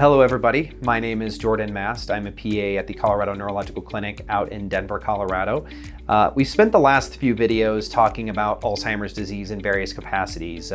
Hello everybody, my name is Jordan Mast. I'm a PA at the Colorado Neurological Clinic out in Denver, Colorado. We spent the last few videos talking about Alzheimer's disease in various capacities,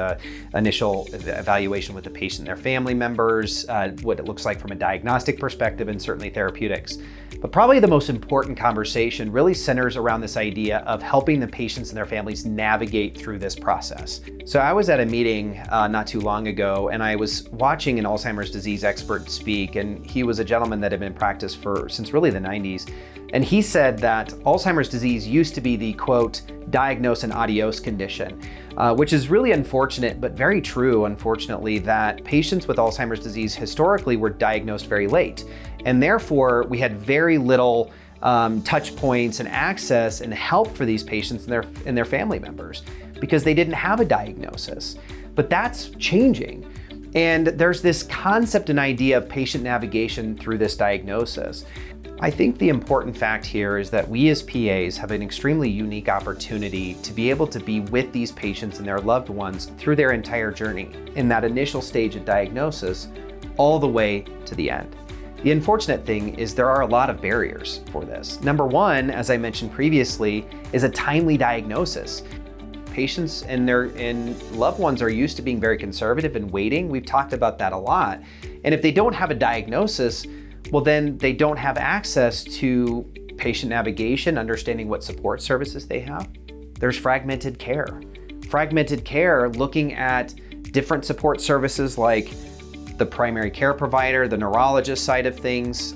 initial evaluation with the patient and their family members, what it looks like from a diagnostic perspective, and certainly therapeutics. But probably the most important conversation really centers around this idea of helping the patients and their families navigate through this process. So I was at a meeting not too long ago, and I was watching an Alzheimer's disease expert speak, and he was a gentleman that had been in practice since really the 90s. And he said that Alzheimer's disease used to be the, quote, diagnose and adios condition, which is really unfortunate, but very true, unfortunately, that patients with Alzheimer's disease historically were diagnosed very late. And therefore, we had very little touch points and access and help for these patients and their family members because they didn't have a diagnosis. But that's changing. And there's this concept and idea of patient navigation through this diagnosis. I think the important fact here is that we as PAs have an extremely unique opportunity to be able to be with these patients and their loved ones through their entire journey, in that initial stage of diagnosis, all the way to the end. The unfortunate thing is there are a lot of barriers for this. Number one, as I mentioned previously, is a timely diagnosis. Patients and loved ones are used to being very conservative and waiting. We've talked about that a lot. And if they don't have a diagnosis, well, then they don't have access to patient navigation, understanding what support services they have. There's fragmented care. Fragmented care, looking at different support services like the primary care provider, the neurologist side of things,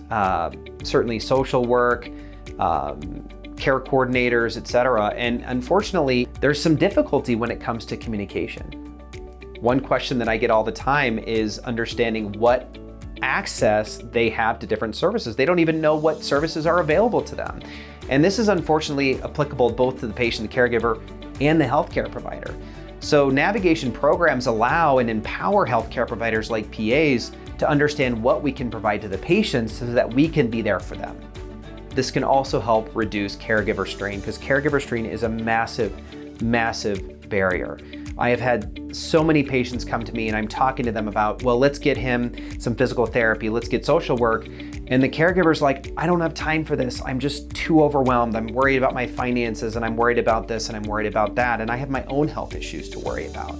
certainly social work, care coordinators, etc. And unfortunately, there's some difficulty when it comes to communication. One question that I get all the time is understanding what access they have to different services. They don't even know what services are available to them. And this is unfortunately applicable both to the patient, the caregiver, and the healthcare provider. So navigation programs allow and empower healthcare providers like PAs to understand what we can provide to the patients so that we can be there for them. This can also help reduce caregiver strain, because caregiver strain is a massive, massive barrier. I have had so many patients come to me and I'm talking to them about, well, let's get him some physical therapy, let's get social work. And the caregiver's like, I don't have time for this. I'm just too overwhelmed. I'm worried about my finances, and I'm worried about this, and I'm worried about that. And I have my own health issues to worry about.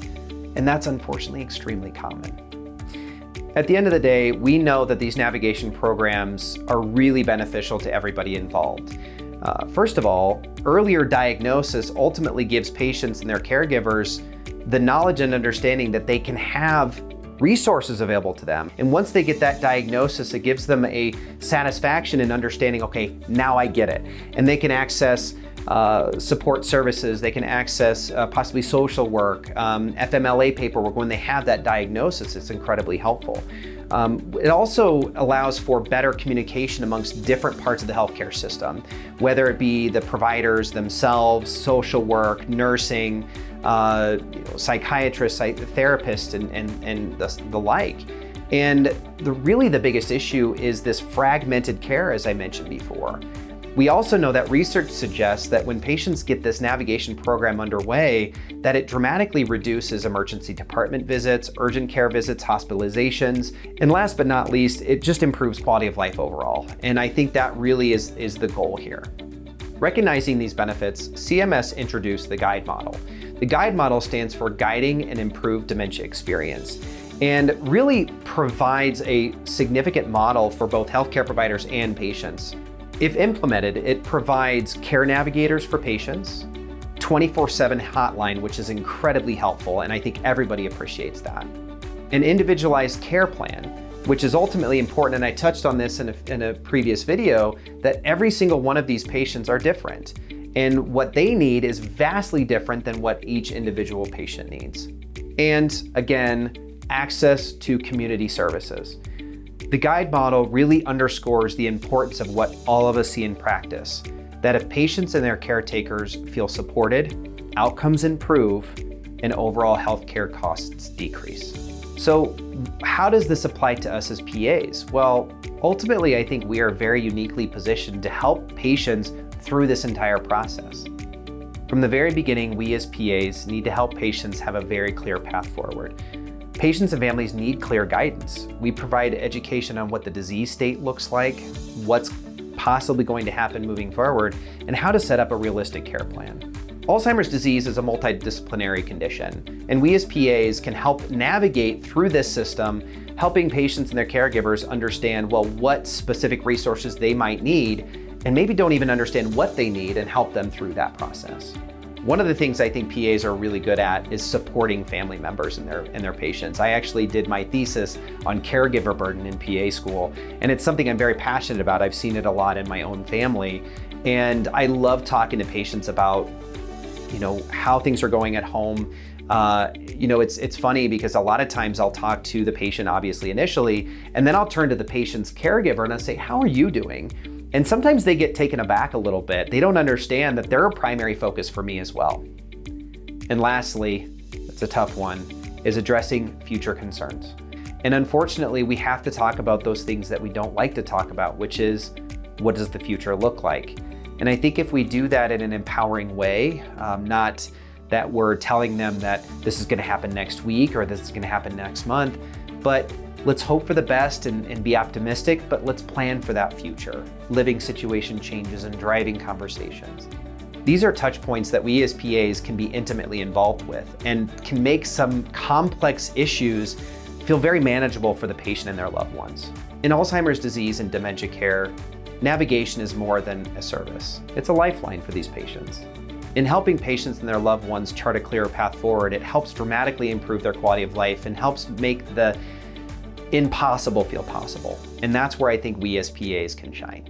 And that's unfortunately extremely common. At the end of the day, we know that these navigation programs are really beneficial to everybody involved. First of all, earlier diagnosis ultimately gives patients and their caregivers the knowledge and understanding that they can have resources available to them. And once they get that diagnosis, it gives them a satisfaction in understanding, okay, now I get it. And they can access support services, they can access possibly social work, FMLA paperwork. When they have that diagnosis, it's incredibly helpful. It also allows for better communication amongst different parts of the healthcare system, whether it be the providers themselves, social work, nursing, psychiatrists, therapists, and the like. And really the biggest issue is this fragmented care, as I mentioned before. We also know that research suggests that when patients get this navigation program underway, that it dramatically reduces emergency department visits, urgent care visits, hospitalizations, and last but not least, it just improves quality of life overall. And I think that really is the goal here. Recognizing these benefits, CMS introduced the GUIDE model. The GUIDE model stands for Guiding an Improved Dementia Experience, and really provides a significant model for both healthcare providers and patients. If implemented, it provides care navigators for patients, 24/7 hotline, which is incredibly helpful, and I think everybody appreciates that. An individualized care plan, which is ultimately important, and I touched on this in a previous video, that every single one of these patients are different, and what they need is vastly different than what each individual patient needs. And again, access to community services. The GUIDE model really underscores the importance of what all of us see in practice, that if patients and their caretakers feel supported, outcomes improve, and overall healthcare costs decrease. So how does this apply to us as PAs? Well, ultimately, I think we are very uniquely positioned to help patients through this entire process. From the very beginning, we as PAs need to help patients have a very clear path forward. Patients and families need clear guidance. We provide education on what the disease state looks like, what's possibly going to happen moving forward, and how to set up a realistic care plan. Alzheimer's disease is a multidisciplinary condition, and we as PAs can help navigate through this system, helping patients and their caregivers understand, well, what specific resources they might need, and maybe don't even understand what they need, and help them through that process. One of the things I think PAs are really good at is supporting family members and their patients. I actually did my thesis on caregiver burden in PA school, and it's something I'm very passionate about. I've seen it a lot in my own family, and I love talking to patients about, how things are going at home. It's funny because a lot of times I'll talk to the patient, obviously initially, and then I'll turn to the patient's caregiver and I'll say, "How are you doing?" And sometimes they get taken aback a little bit. They don't understand that they're a primary focus for me as well. And lastly, it's a tough one, is addressing future concerns. And unfortunately, we have to talk about those things that we don't like to talk about, which is, what does the future look like? And I think if we do that in an empowering way, not that we're telling them that this is going to happen next week or this is going to happen next month, but let's hope for the best and be optimistic, but let's plan for that future. Living situation changes and driving conversations. These are touch points that we as PAs can be intimately involved with and can make some complex issues feel very manageable for the patient and their loved ones. In Alzheimer's disease and dementia care, navigation is more than a service. It's a lifeline for these patients. In helping patients and their loved ones chart a clearer path forward, it helps dramatically improve their quality of life and helps make the impossible feel possible. And that's where I think we as PAs can shine.